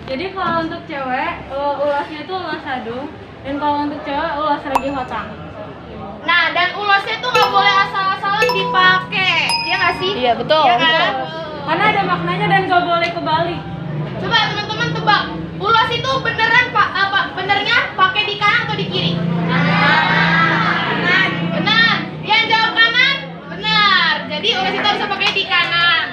Jadi kalau untuk cewek ulasnya itu ulas sadung, dan kalau untuk cewek ulas ragi hotang. Nah, dan ulasnya tuh nggak boleh asal-asalan dipakai, ya nggak sih? Iya, betul. Iya kan? Betul. Karena ada maknanya dan gak boleh kebalik. Coba teman-teman tebak, ulas itu beneran benernya pakai di kanan atau di kiri? Benar. Benar. Yang jawab kanan? Benar. Jadi ulas itu harus pakai di kanan.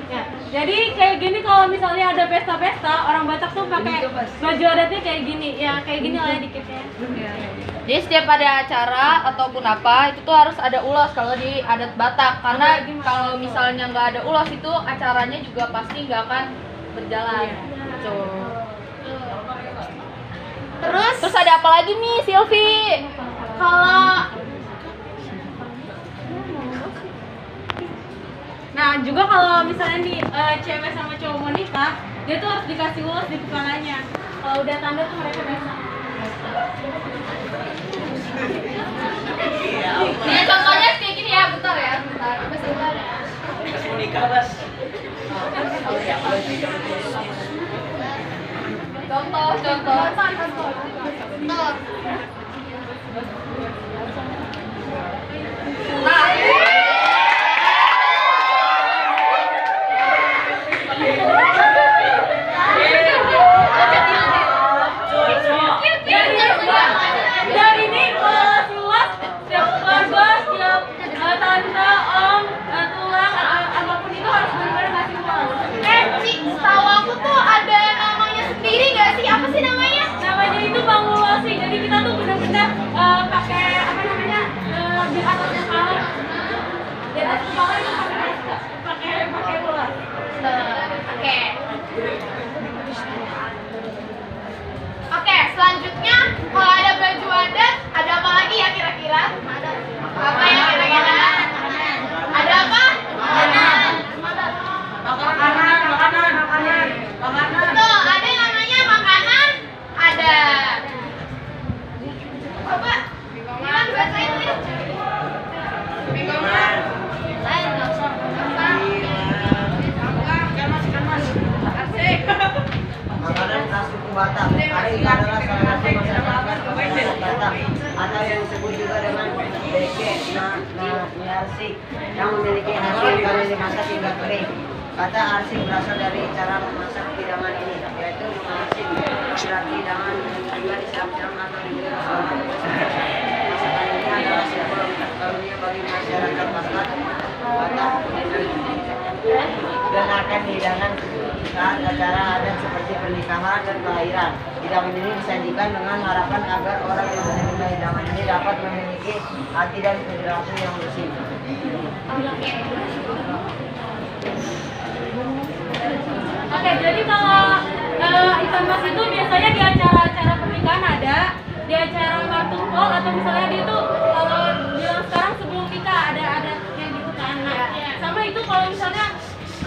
Ya, jadi kayak gini kalau misalnya ada pesta-pesta, orang Batak tuh pakai baju adatnya kayak gini. Ya, kayak gini lah ya dikitnya. Jadi setiap ada acara ataupun apa itu tuh harus ada ulas kalau di adat Batak, karena kalau misalnya nggak ada ulas itu acaranya juga pasti nggak akan berjalan. Gitu. Terus ada apa lagi nih, Silvi? Kalau Nah, juga kalau misalnya nih cewek sama cowok mau nikah, dia tuh harus dikasih ulas di kepalanya. Kalau udah tanda tuh mereka bisa. ini contohnya kayak gini ya, bentar ya, bentar. Bentar. Contoh. Dari ini si ulas setiap keluarga, setiap tante, om, tulang, apapun itu harus benar-benar ngasih ulas. Ci, setahu aku tuh ada namanya sendiri nggak sih? Apa sih namanya? Namanya itu pangulasi. Jadi kita tuh benar-benar pakai apa namanya di atas kepala. Di atas kepala itu pakai ulas. Oke. Oke, selanjutnya kalau ada baju adat, ada apa lagi ya kira-kira? Apa ya kira-kira? Ada apa? Makanan. Betul, ada yang namanya makanan. Ada. Coba, Milan bacain nih. Makanan khas suku Batak. Arsik adalah salah satu masyarakat Batak atau yang disebut juga dengan beke, arsik yang memiliki hasil dari dimasak hingga kering. Kata arsik berasal dari cara memasak hidangan ini, yaitu mengarsik berarti hidangan juga disiram-siram atau dibilang selama masakan ini adalah simbol karunia bagi masyarakat Batak dan akan hidangan saat acara adat seperti pernikahan dan kelahiran. Hidangan ini disajikan dengan harapan agar orang yang menerima hidangan ini dapat memiliki hati dan perilaku yang bersih. Oke, jadi kalau ikan mas itu biasanya di acara-acara pernikahan ada, di acara martungkol atau misalnya dia tuh kalau bilang sekarang sebelum nikah ada kayak gitu kan. Nah, sama itu kalau misalnya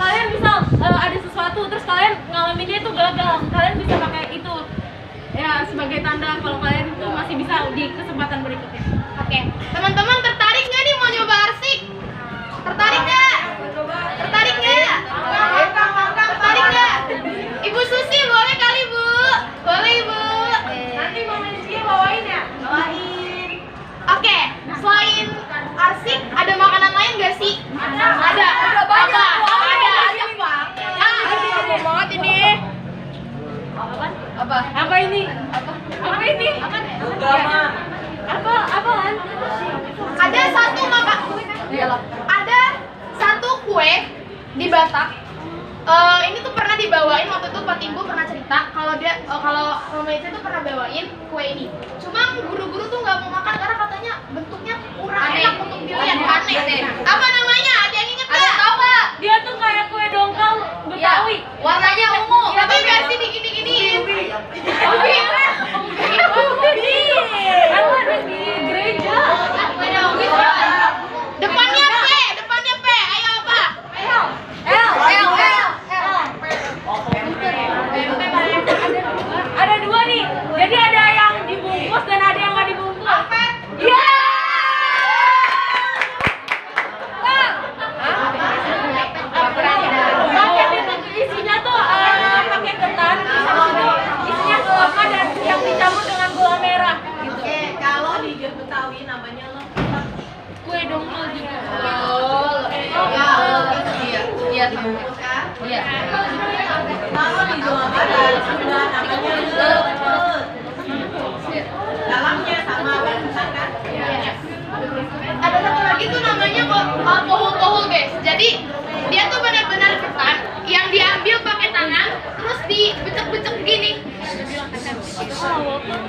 kalian misal ada sesuatu terus kalian ngalaminnya itu gagal, kalian bisa pakai itu ya sebagai tanda kalau kalian itu masih bisa di kesempatan berikutnya. Oke, teman-teman tertarik nggak nih mau nyoba arsik? Tertarik nggak? Tertarik nggak? Tertarik nggak? Ibu Susi boleh kali Bu? Boleh Ibu? Nanti Mama Cia bawain ya? Bawain. Oke, selain arsik ada makanan lain nggak sih? Ada. Ada banyak. Ada banget ini. Apa ini? Apa ini? Apaan? Ada satu kue di Batak. Ini tuh pernah dibawain waktu itu Pak Ibu pernah cerita kalau Mama Ica tuh pernah bawain kue ini. Cuma guru-guru tuh nggak mau makan karena katanya bentuknya kurang enak untuk dilihat, aneh deh. Apa namanya? Ada yang inget Ada nggak? tau nggak? Dia tuh kayak kue dongkal Betawi. Warnanya ungu. Tapi versi digini-giniin. Aku ada di gereja. Depannya P. Ayo apa? Ada dua nih. Jadi ada yang dibungkus dan ada yang nggak dibungkus. Iya. Paket itu isinya tuh pakai ketan, terus habis itu isinya kelapa dan yang dicampur dengan gula merah. Oke, kalau di Betawi namanya lengkap. Kue dongkal juga. Iya tahu. Kan? Iya. Kalau di Jawa Barat sudah namanya lepet. Dalamnya sama bentuk kan? Ada satu lagi tuh namanya pohul-pohul guys. Jadi dia tuh benar-benar ketan yang diambil pakai tangan terus dibecek-becek gini.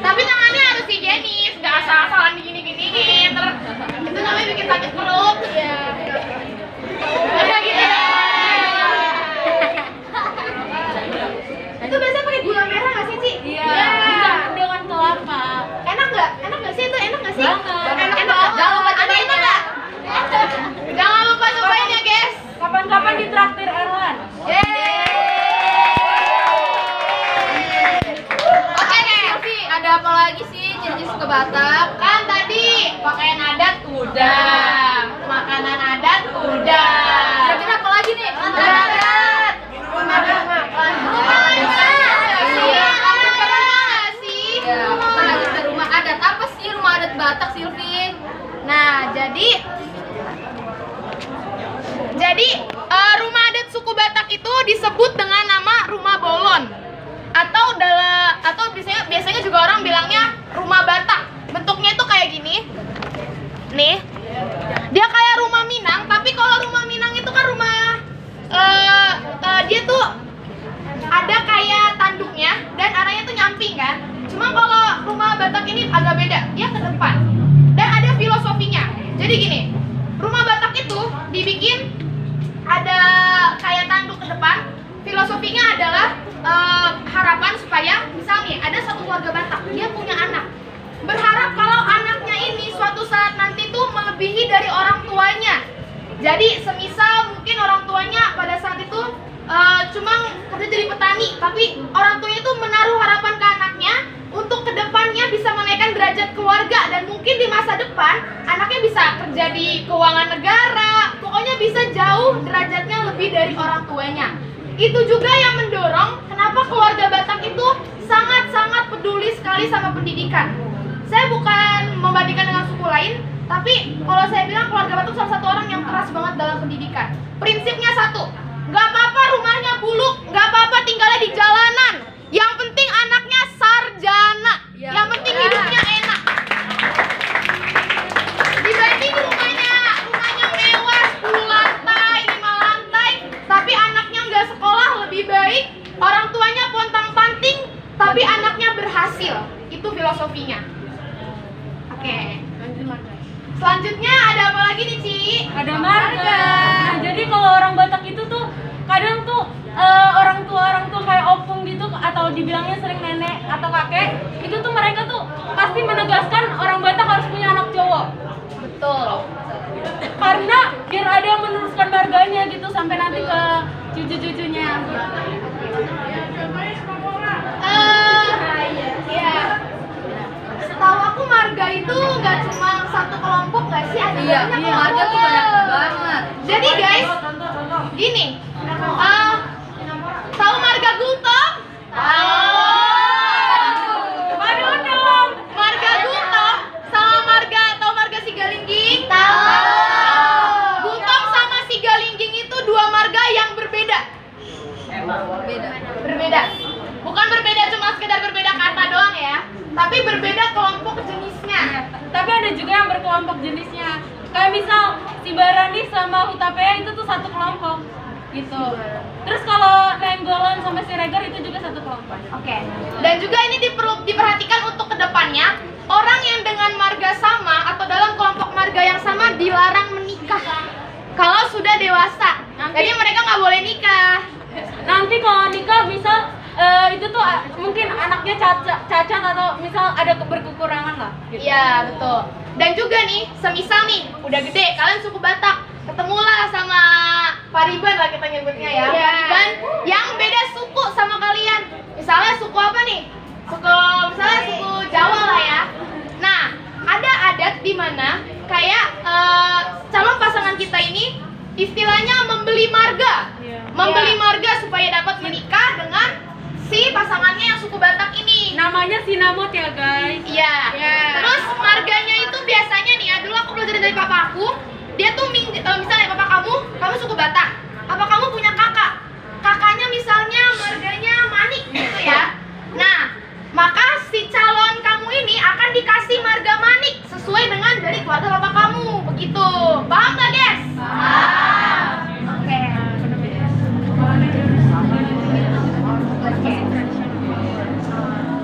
Tapi tangannya harus higienis, nggak asal-asalan digini-giniin. Itu namanya bikin sakit perut. Ada gitu. Itu biasanya pakai gula merah nggak sih, Ci? Iya. Dicampur dengan kelapa. Enak nggak sih itu? Enak nggak sih? Banget. Enak banget. Jangan lupa cobain nggak? Jangan lupa cobain ya guys. Kapan-kapan ditraktir Erlan. Oke nih, Silvi, ada apa lagi sih ciri-ciri suku Batak? Kan tadi pakaian adat udah, makanan adat udah. Kira-kira apa lagi nih? Adat. Ya, kita lagi ke rumah adat. Apa sih rumah adat Batak, Silvi? Nah, jadi rumah adat suku Batak itu disebut dengan nama rumah bolon atau biasanya juga orang bilangnya rumah Batak. Bentuknya itu kayak gini. Nih. Dia kayak rumah Minang, tapi kalau rumah Minang itu kan rumah dia tuh ada kayak tanduknya dan arahnya tuh nyamping kan. Cuma kalau rumah Batak ini agak beda, dia ke depan. Dan ada filosofinya. Jadi gini, rumah Batak itu dibikin ada kayak tanduk ke depan. Filosofinya adalah harapan supaya misalnya ada satu keluarga Batak, dia punya anak. Berharap kalau anaknya ini suatu saat nanti tuh melebihi dari orang tuanya. Jadi semisal mungkin orang tuanya pada saat itu cuma kerja jadi petani, tapi orang tuanya itu menaruh harapan ke anaknya untuk kedepannya bisa menaikkan derajat keluarga dan mungkin di masa depan anaknya bisa kerja di keuangan negara, pokoknya bisa jauh derajatnya lebih dari orang tuanya. Itu juga yang mendorong kenapa keluarga Batak itu sangat-sangat peduli sekali sama pendidikan. Saya bukan membandingkan dengan suku lain, tapi kalau saya bilang keluarga Batak salah satu orang yang keras banget dalam pendidikan. Prinsipnya satu, nggak apa-apa rumahnya buluk, nggak apa-apa tinggalnya di jalanan. Yang penting anaknya sarjana, yang penting hidupnya enak. Dibanding rumahnya mewah 10 lantai, 5 lantai, tapi anaknya nggak sekolah, lebih baik orang tuanya pontang-panting, tapi anaknya berhasil. Itu filosofinya. Oke, selanjutnya ada apa lagi nih, Ci? Ada marga. Nah, jadi kalau orang Batak itu tuh kadang tuh orang tua kayak opung gitu atau dibilangnya sering nenek atau kakek, itu tuh mereka tuh pasti menegaskan orang Batak harus punya anak cowok. Betul. Karena biar ada yang meneruskan marganya gitu sampai nanti ke cucu-cucunya. Ya. Setahu aku marga itu nggak cuma satu kelompok nggak sih? Ada Iya, banyak marga tuh banyak banget. Jadi guys, gini, tahu marga Gultom? Waduh dong. Marga Gultom sama tahu marga Sigalingging? Gultom sama Sigalingging itu dua marga yang berbeda. Berbeda. Bukan berbeda cuma sekedar berbeda kata doang ya, tapi berbeda kelompok jenisnya. Tapi ada juga yang berkelompok jenisnya. Kayak misal si Barani sama Hutapea itu tuh satu kelompok gitu. Terus kalau Nenggolon sama Siregar itu juga satu kelompok. Oke. Dan juga ini perlu diperhatikan untuk kedepannya, orang yang dengan marga sama atau dalam kelompok marga minat atau misal ada berkekurangan lah. Gitu. Iya, betul. Dan juga nih, semisal nih, udah gede, kalian suku Batak, ketemulah sama Pariban lah kita nyebutnya ya. Pariban yang beda suku sama kalian. Misalnya suku apa nih? Misalnya suku Jawa lah ya. Nah, ada adat di mana kayak calon pasangan kita ini istilahnya membeli marga. Membeli marga supaya dapat menikah dengan si pasangannya yang suku Batak ini. Namanya sinamot ya guys. Iya. Terus marganya itu biasanya nih, dulu aku belajar dari papaku, dia tuh misalnya papa kamu suku Batak. Apa kamu punya kakak? Kakaknya misalnya marganya Manik gitu ya. Nah, maka si calon kamu ini akan dikasih marga Manik sesuai dengan dari keluarga papa kamu. Begitu. Paham nggak, guys? Paham. Oke.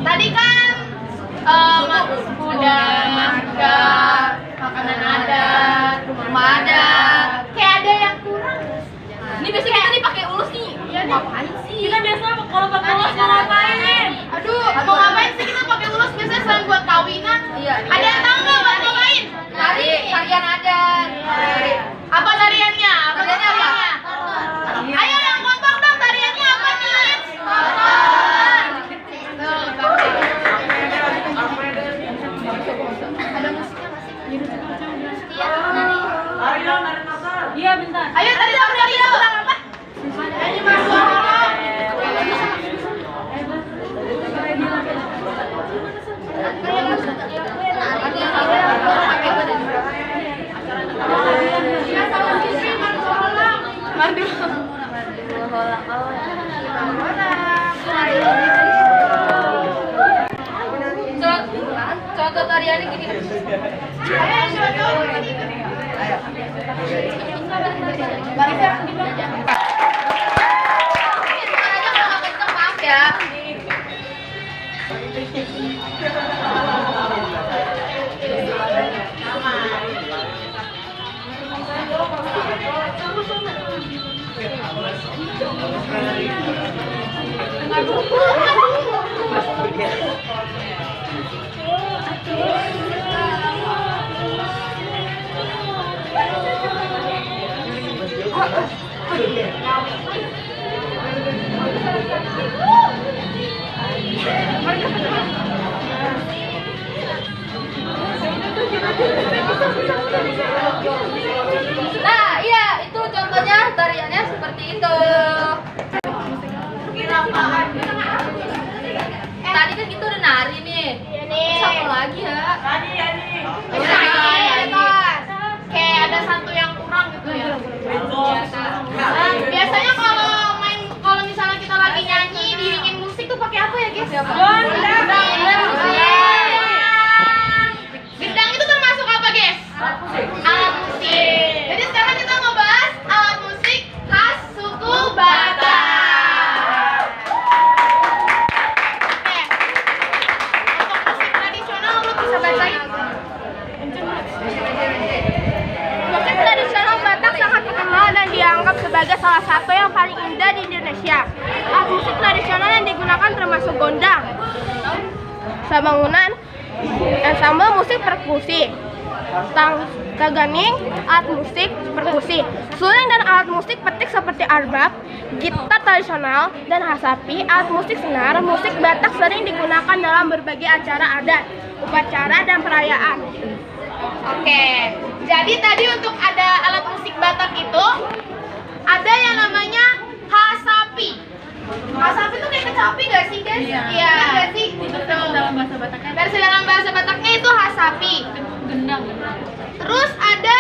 Tadi kan ada makanan adat, rumah adat. Kayak ada yang kurang. Ini biasanya kita nih pakai ulus nih. Iya nih. Ngapain sih? Kita biasa kalau pakai ulus mau ngapain? Aduh, mau ngapain sih kita pakai ulus biasanya selain buat kawinan? Iya. Ada yang tahu nggak buat ngapain? Tarian adat. Apa tariannya? Apa tariannya? Ayo yang kompak dong, tariannya apa nih? Tuh, bagus. Ada musiknya masih? Iya bentar. Ayo tadi tarian tentang apa? Nyanyi Margo. Contoh tariannya gini. Suaranya kalau nggak kenceng maaf ya. Nah, iya, itu contohnya tariannya seperti itu. Tadi kan kita udah nari nih. Iya nih. Satu lagi ya. Kayak ada satu yang kurang gitu ya. Biasanya kalau misalnya kita lagi nyanyi diiringin musik tuh pakai apa ya, guys? Gendang itu termasuk apa, guys? Alat musik. Jadi sekarang kita ngebahas alat musik khas suku Batak. Oke. Untuk musik tradisional lu bisa bacain? Musik tradisional Batak sangat terkenal dan dianggap sebagai salah satu yang paling indah di Indonesia. Alat musik tradisional yang digunakan termasuk gondang, sabangunan, ensemble musik perkusi, kaganing, alat musik perkusi, suling dan alat musik petik seperti arbab, gitar tradisional, dan hasapi. Alat musik senar, musik Batak sering digunakan dalam berbagai acara adat, upacara, dan perayaan. Oke, jadi tadi untuk ada alat musik Batak itu ada yang namanya hasapi. Hasapi itu kayak kecapi nggak sih, guys? Iya, nggak sih? Dalam bahasa Bataknya Versi dalam bahasa Bataknya itu hasapi. gendang. Terus ada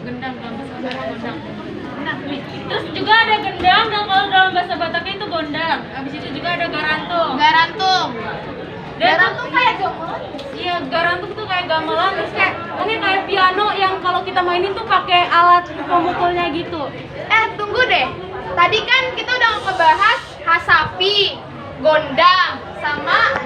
Gendang dalam bahasa Batak gendang. Terus juga ada gendang dan kalau dalam bahasa Bataknya itu gondang. Habis itu juga ada garantung. garantung. Dan Garantung kayak gamelan. iya, garantung tuh kayak gamelan terus kayak ini kayak piano yang kalau kita mainin tuh pakai alat pemukulnya gitu. Tunggu deh. Tadi kan kita udah ngebahas hasapi, gondang, sama